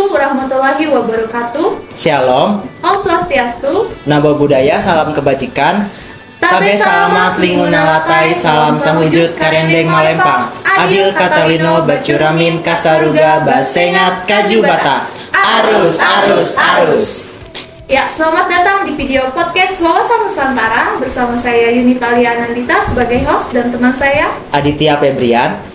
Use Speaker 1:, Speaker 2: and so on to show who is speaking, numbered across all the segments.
Speaker 1: Assalamualaikum warahmatullahi wabarakatuh.
Speaker 2: Shalom,
Speaker 1: Om Swastiastu.
Speaker 2: Namo Buddhaya, salam kebajikan. Tabe salamat linguna latai, salam samujud karendeng malempang. Adil katalino bacuramin kasaruga basengat kajubata. Arus, arus, arus.
Speaker 1: Ya, selamat datang di video podcast Wawasan Nusantara bersama saya Yunitalia Nandita sebagai host dan teman saya
Speaker 2: Aditya Febrian.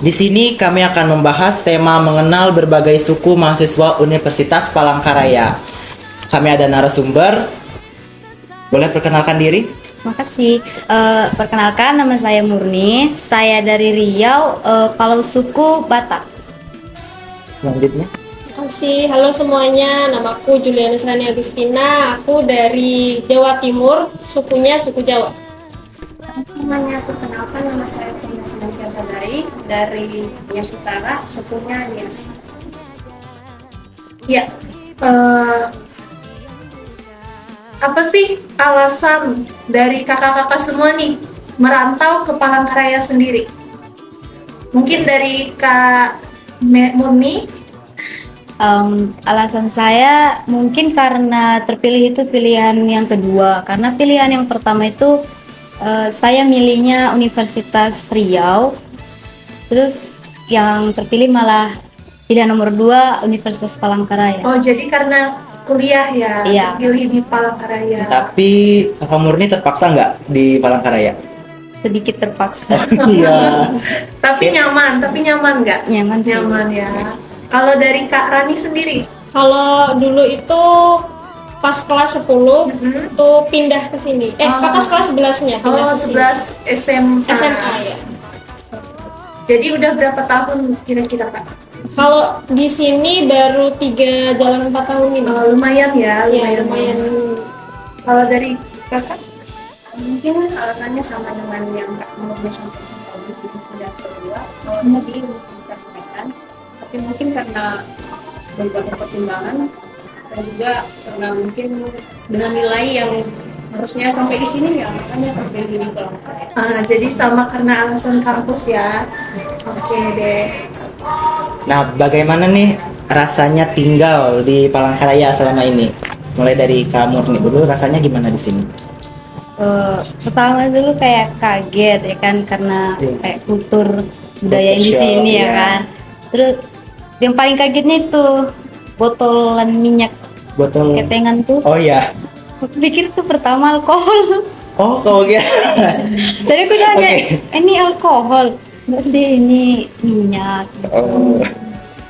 Speaker 2: Di sini kami akan membahas tema mengenal berbagai suku mahasiswa Universitas Palangkaraya. Kami ada narasumber. Boleh perkenalkan diri?
Speaker 3: Makasih. Perkenalkan, nama saya Murni. Saya dari Riau, kalau suku Batak.
Speaker 2: Selanjutnya.
Speaker 4: Makasih. Halo semuanya, namaku Juliana Srani Agustina. Aku dari Jawa Timur, sukunya suku Jawa.
Speaker 1: semuanya. Perkenalkan, nama saya Tina Semantianta dari Nias Utara, sukunya Nias. Ya, apa sih alasan dari kakak-kakak semua nih merantau ke Palangkaraya sendiri? Mungkin dari Kak Murni.
Speaker 3: Alasan saya mungkin karena terpilih itu pilihan yang kedua. Karena pilihan yang pertama itu saya milihnya Universitas Riau. Terus yang terpilih malah pilihan nomor 2 Universitas Palangkaraya.
Speaker 1: Oh, jadi karena kuliah ya,
Speaker 3: Iya.
Speaker 1: pilih di Palangkaraya.
Speaker 2: Tapi Kakak Murni terpaksa nggak di Palangkaraya?
Speaker 3: Sedikit terpaksa.
Speaker 2: Iya.
Speaker 1: Tapi nyaman nggak?
Speaker 3: Nyaman sih.
Speaker 1: Nyaman ya. Kalau dari Kak Rani sendiri?
Speaker 4: Kalau dulu itu pas kelas 10 tuh pindah ke sini. Kakak kelas 11-nya pindah
Speaker 1: Oh,
Speaker 4: ke sini.
Speaker 1: 11 SMA.
Speaker 4: SMA ya.
Speaker 1: Jadi udah berapa tahun kira-kira Kak?
Speaker 4: Kalau di sini baru 3 jalan 4 tahun ini.
Speaker 1: Oh, lumayan ya,
Speaker 4: Ya,
Speaker 1: lumayan.
Speaker 4: lumayan.
Speaker 1: Kalau dari Kakak?
Speaker 5: Mungkin alasannya sama dengan yang Kak Murni sampaikan tadi di pilihan kedua, awalnya di Universitas Medan, tapi mungkin karena beberapa pertimbangan dan juga karena mungkin dengan nilai yang harusnya sampai di sini ya, makanya terpilih di Palangkaraya.
Speaker 1: Jadi sama karena alasan kampus ya. Oke deh.
Speaker 2: Nah, bagaimana nih rasanya tinggal di Palangkaraya selama ini? Mulai dari Kak Murni dulu, rasanya gimana di sini?
Speaker 3: Pertama dulu kayak kaget ya kan, karena
Speaker 2: Iya.
Speaker 3: kayak kultur budaya di
Speaker 2: Sosial,
Speaker 3: sini ya
Speaker 2: iya.
Speaker 3: kan. Terus yang paling kagetnya itu botolan minyak
Speaker 2: Botol.
Speaker 3: ketengan tuh.
Speaker 2: Oh iya.
Speaker 3: Aku pikir tuh pertama alkohol.
Speaker 2: Oh, kau ya.
Speaker 3: Jadi aku udah
Speaker 2: Oke.
Speaker 3: kayak ini alkohol. Enggak sih, ini minyak.
Speaker 2: Oh.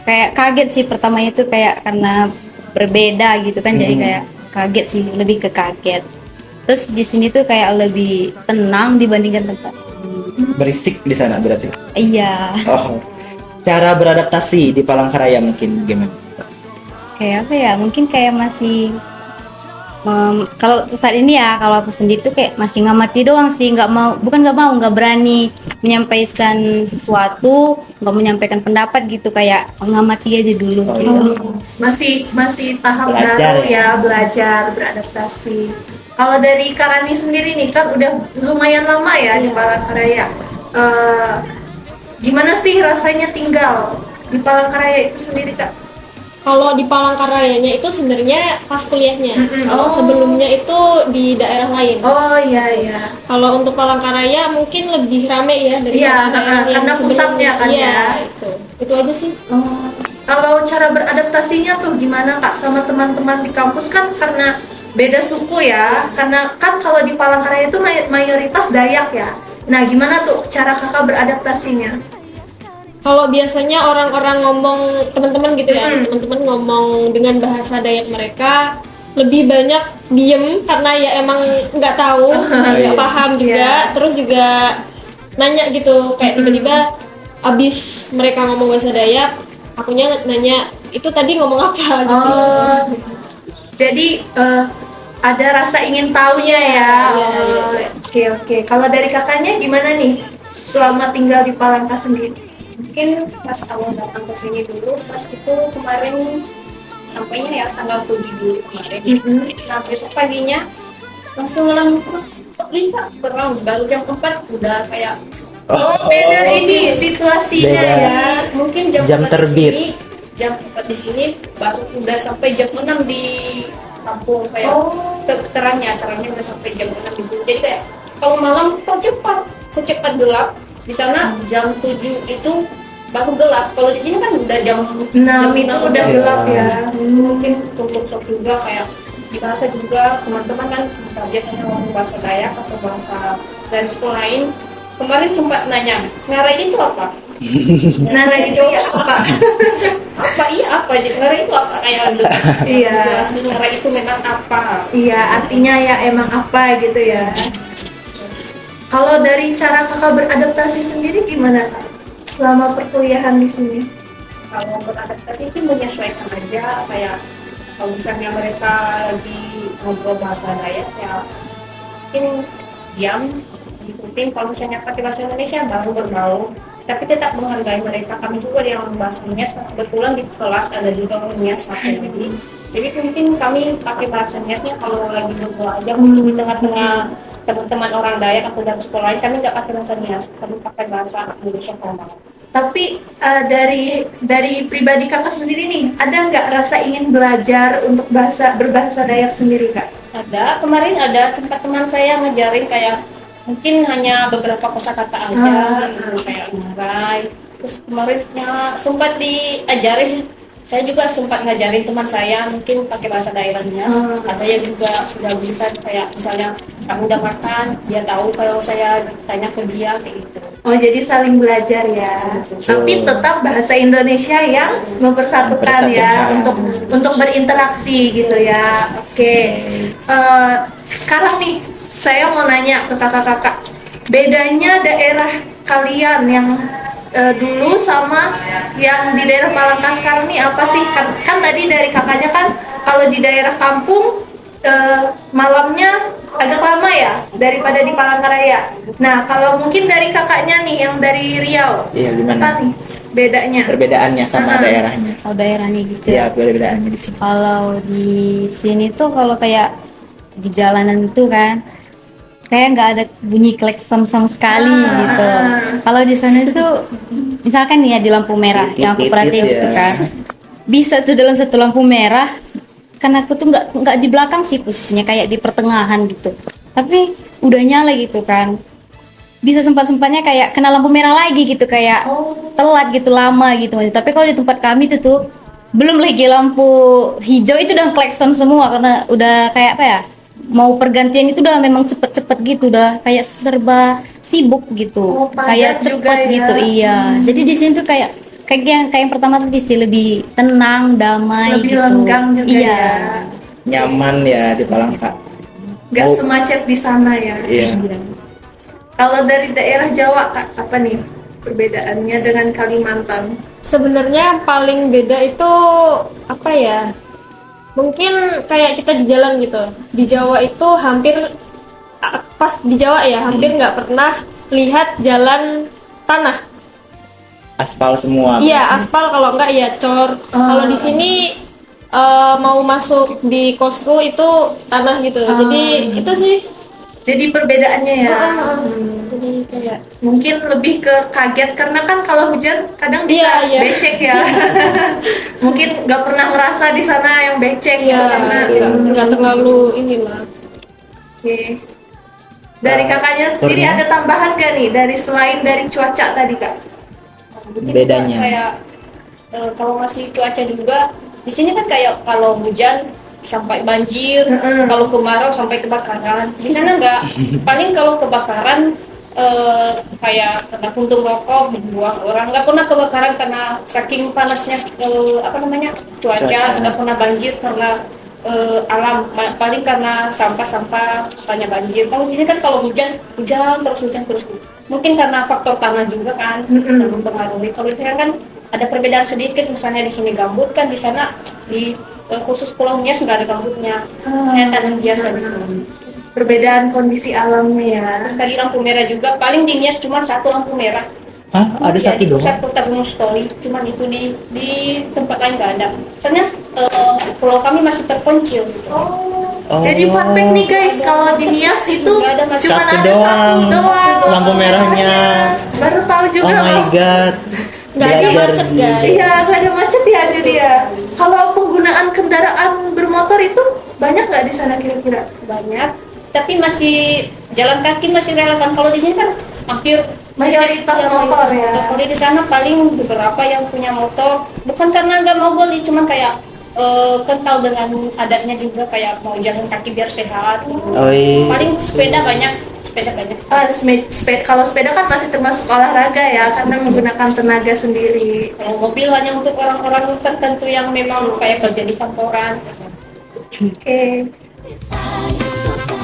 Speaker 3: Kayak kaget sih pertamanya itu kayak karena berbeda gitu kan, jadi kayak kaget sih, lebih ke kaget. Terus di sini tuh kayak lebih tenang dibandingkan tempat.
Speaker 2: Berisik di sana berarti.
Speaker 3: Iya.
Speaker 2: Oh. Cara beradaptasi di Palangkaraya mungkin gimana?
Speaker 3: Kayak apa ya, mungkin kayak masih kalau saat ini ya, kalau aku sendiri tuh kayak masih ngamati doang sih, nggak berani menyampaikan sesuatu, nggak menyampaikan pendapat gitu, kayak mengamati aja dulu.
Speaker 2: Oh,
Speaker 3: gitu.
Speaker 2: iya.
Speaker 1: Masih tahap
Speaker 2: Belajar
Speaker 1: baru
Speaker 2: ya.
Speaker 1: ya, belajar, beradaptasi. Kalau dari Kak Rani sendiri nih kan udah lumayan lama ya di Palangkaraya. Gimana sih rasanya tinggal di Palangkaraya itu sendiri Kak?
Speaker 4: Kalau di Palangkarayanya itu sebenarnya pas kuliahnya. Kalau
Speaker 1: Oh.
Speaker 4: sebelumnya itu di daerah lain.
Speaker 1: Oh iya.
Speaker 4: Kalau untuk Palangkaraya mungkin lebih rame ya dari
Speaker 1: Iya,
Speaker 4: daerah yang
Speaker 1: karena
Speaker 4: sebelumnya.
Speaker 1: pusatnya kan
Speaker 4: Iya,
Speaker 1: ya.
Speaker 4: Itu aja sih.
Speaker 1: Kalau cara beradaptasinya tuh gimana Kak sama teman-teman di kampus kan karena beda suku ya, karena kan kalau di Palangkaraya itu mayoritas Dayak ya. Nah gimana tuh cara Kakak beradaptasinya?
Speaker 4: Kalau biasanya orang-orang ngomong, teman-teman gitu ya, teman-teman ngomong dengan bahasa Dayak mereka lebih banyak diem karena ya emang nggak tahu, nggak
Speaker 2: Iya.
Speaker 4: paham juga.
Speaker 1: Iya.
Speaker 4: Terus juga nanya gitu, kayak tiba-tiba abis mereka ngomong bahasa Dayak, akunya nanya itu tadi ngomong apa gitu.
Speaker 1: Oh, jadi ada rasa ingin tahunya ya.
Speaker 4: Iya.
Speaker 1: Oke. Kalau dari kakaknya gimana nih selama tinggal di Palangka sendiri?
Speaker 5: Mungkin pas awal datang ke sini dulu, pas itu kemarin sampainya ya tanggal 7 Juli kemarin. Nah besok paginya langsung kok bisa baru jam 4 udah kayak
Speaker 1: Oh, beda ini situasinya
Speaker 2: Beda.
Speaker 1: ya.
Speaker 5: mungkin jam
Speaker 2: Jam
Speaker 5: 4 di
Speaker 2: terbit.
Speaker 5: sini jam 4 di sini baru udah sampai jam 6 di kampung kayak terangnya udah sampai jam 6 gitu. Jadi kayak kalau malam kok cepat gelap. Di sana jam 7 itu baru gelap. Kalau di sini kan udah jam 6
Speaker 1: itu udah gelap ya.
Speaker 5: Mungkin untuk sok juga kayak di bahasa juga teman-teman kan biasanya ngomong bahasa Dayak atau bahasa dari sekolah lain. Kemarin sempat nanya, ngarai itu apa?
Speaker 1: Ngarai itu ya apa?
Speaker 5: Apa iya apa? Jadi ngarai itu apa? Kayak
Speaker 1: Iya.
Speaker 5: jelasin ngarai itu memang apa?
Speaker 1: Iya, artinya ya emang apa gitu ya. Kalau dari cara kakak beradaptasi sendiri gimana kak? Selama perkuliahan di sini?
Speaker 5: Kalau beradaptasi sih menyesuaikan aja, kayak kalau misalnya mereka lagi ngobrol bahasa Dayak ya mungkin diam, ikutin. Kalau misalnya pakai bahasa Indonesia baru berbaur, tapi tetap menghargai mereka. Kami juga yang bahasa Nias, kebetulan di kelas ada juga orang Nias satu lagi. Jadi mungkin kami pakai bahasa Niasnya kalau lagi berdoa aja, mungkin di tengah-tengah teman-teman orang Dayak atau dari sekolah lain kami nggak pakai bahasa Nias, kami pakai bahasa Indonesia formal.
Speaker 1: Tapi dari pribadi kakak sendiri nih, ada nggak rasa ingin belajar untuk berbahasa Dayak sendiri kak?
Speaker 5: Ada, kemarin ada sempat teman saya ngajarin kayak mungkin hanya beberapa kosakata aja gitu, kayak ngarai. Terus kemarin ya, sempat diajarin, saya juga sempat ngajarin teman saya mungkin pakai bahasa daerahnya. Ada yang juga sudah bisa kayak misalnya kamu udah makan, dia tahu kalau saya tanya ke dia kayak gitu.
Speaker 1: Oh jadi saling belajar ya. Tapi tetap bahasa Indonesia yang mempersatukan ya untuk berinteraksi gitu ya. Oke. Sekarang nih saya mau nanya ke kakak-kakak, bedanya daerah kalian yang dulu sama yang di daerah Palangka sekarang nih apa sih? Kan tadi dari kakaknya kan kalau di daerah kampung malamnya agak lama ya daripada di Palangkaraya. Nah kalau mungkin dari kakaknya nih yang dari Riau,
Speaker 2: Iya, gimana?
Speaker 1: apa nih bedanya?
Speaker 2: Perbedaannya sama daerahnya.
Speaker 3: Oh, daerahnya gitu.
Speaker 2: Iya, perbedaannya di sini.
Speaker 3: Kalau di sini tuh kalau kayak di jalanan itu kan kayak nggak ada bunyi klakson sama sekali gitu. Kalau di sana itu misalkan nih ya di lampu merah yang aku perhatiin
Speaker 2: ya.
Speaker 3: gitu kan, bisa tuh dalam satu lampu merah, kan aku tuh nggak di belakang sih posisinya, kayak di pertengahan gitu. Tapi udah nyala gitu kan. Bisa sempat-sempatnya kayak kena lampu merah lagi gitu, kayak telat gitu, lama gitu. Tapi kalau di tempat kami itu tuh belum lagi lampu hijau itu udah klakson semua karena udah kayak apa ya? Mau pergantian itu udah memang cepet-cepet gitu, udah kayak serba sibuk gitu.
Speaker 1: Padat
Speaker 3: Kayak cepet
Speaker 1: juga ya.
Speaker 3: gitu, iya. Jadi di sini tuh kayak yang pertama tadi sih lebih tenang, damai
Speaker 1: Lebih
Speaker 3: gitu.
Speaker 1: lenggang juga
Speaker 3: iya.
Speaker 1: ya.
Speaker 2: Nyaman ya di Palangka.
Speaker 1: Gak
Speaker 2: Oh.
Speaker 1: semacet di sana ya.
Speaker 2: Iya.
Speaker 1: Kalau dari daerah Jawa kak, apa nih perbedaannya dengan Kalimantan?
Speaker 4: Sebenarnya paling beda itu apa ya? Mungkin kayak kita di jalan gitu. Di Jawa itu hampir pas di Jawa ya hampir nggak pernah lihat jalan tanah.
Speaker 2: Aspal semua.
Speaker 4: Iya, aspal, kalau enggak ya cor. Kalau di sini mau masuk di kosku itu tanah gitu. Jadi itu sih.
Speaker 1: Jadi perbedaannya ya.
Speaker 4: Jadi kayak
Speaker 1: Mungkin lebih ke kaget karena kan kalau hujan kadang bisa
Speaker 4: Iya, iya.
Speaker 1: becek ya. Mungkin nggak pernah ngerasa di sana yang becek
Speaker 4: ya
Speaker 1: karena.
Speaker 4: nggak terlalu inilah.
Speaker 1: Oke. Dari kakaknya sendiri
Speaker 2: Turnya?
Speaker 1: ada tambahan gak nih dari selain dari cuaca tadi kak?
Speaker 5: Mungkin
Speaker 2: Bedanya.
Speaker 5: kayak kalau masih cuaca juga di sini kan kayak kalau hujan sampai banjir, kalau kemarau sampai kebakaran. Di sana enggak. Paling kalau kebakaran kayak kena puntung rokok dibuang orang, nggak pernah kebakaran karena saking panasnya cuaca, nggak pernah banjir karena alam, paling karena sampah-sampah banyak banjir. Kalau di sini kan kalau hujan terus mungkin karena faktor tanah juga kan yang mempengaruhi. Kalau di sana kan ada perbedaan sedikit, misalnya di sini gambut, kan di sana di khusus Pulau Nias nggak ada gambutnya, kayak tanah biasa gitu.
Speaker 1: Perbedaan kondisi alamnya ya.
Speaker 5: Terus tadi lampu merah juga, paling di Nias cuma satu lampu merah.
Speaker 2: Hah? Ada
Speaker 5: Ya,
Speaker 2: satu
Speaker 5: di
Speaker 2: doang?
Speaker 5: pusat kota Gunung Story, cuman itu di tempat lain nggak ada. Soalnya pulau kami masih terpencil gitu.
Speaker 2: Oh.
Speaker 1: Jadi fun fact nih guys, kalau di Nias itu
Speaker 5: Nggak ada,
Speaker 1: cuma
Speaker 2: Satu
Speaker 1: ada
Speaker 2: doang.
Speaker 1: satu doang
Speaker 2: Lampu merahnya.
Speaker 1: Baru tahu
Speaker 2: Oh
Speaker 1: juga
Speaker 2: my
Speaker 1: loh.
Speaker 2: god.
Speaker 4: Nggak ada
Speaker 2: Belajar
Speaker 4: macet
Speaker 2: di-
Speaker 4: guys.
Speaker 1: Iya, nggak ada macet ya jadi ya. Kalau penggunaan kendaraan bermotor itu banyak nggak di sana kira-kira?
Speaker 5: banyak, tapi masih jalan kaki masih relevan. Kalau di sini kan hampir
Speaker 1: Mayoritas
Speaker 5: sedikit
Speaker 1: motor ya.
Speaker 5: Kalau di sana paling beberapa yang punya motor, bukan karena nggak mau beli, cuman kayak kental dengan adanya juga kayak mau jalan kaki biar sehat.
Speaker 2: Oh, iya.
Speaker 5: Paling sepeda banyak, sepeda banyak.
Speaker 1: Kalau sepeda kan masih termasuk olahraga ya karena menggunakan tenaga sendiri.
Speaker 5: Kalau mobil hanya untuk orang-orang tertentu yang memang kayak kerja di kantoran.
Speaker 1: Oke.
Speaker 6: Design is so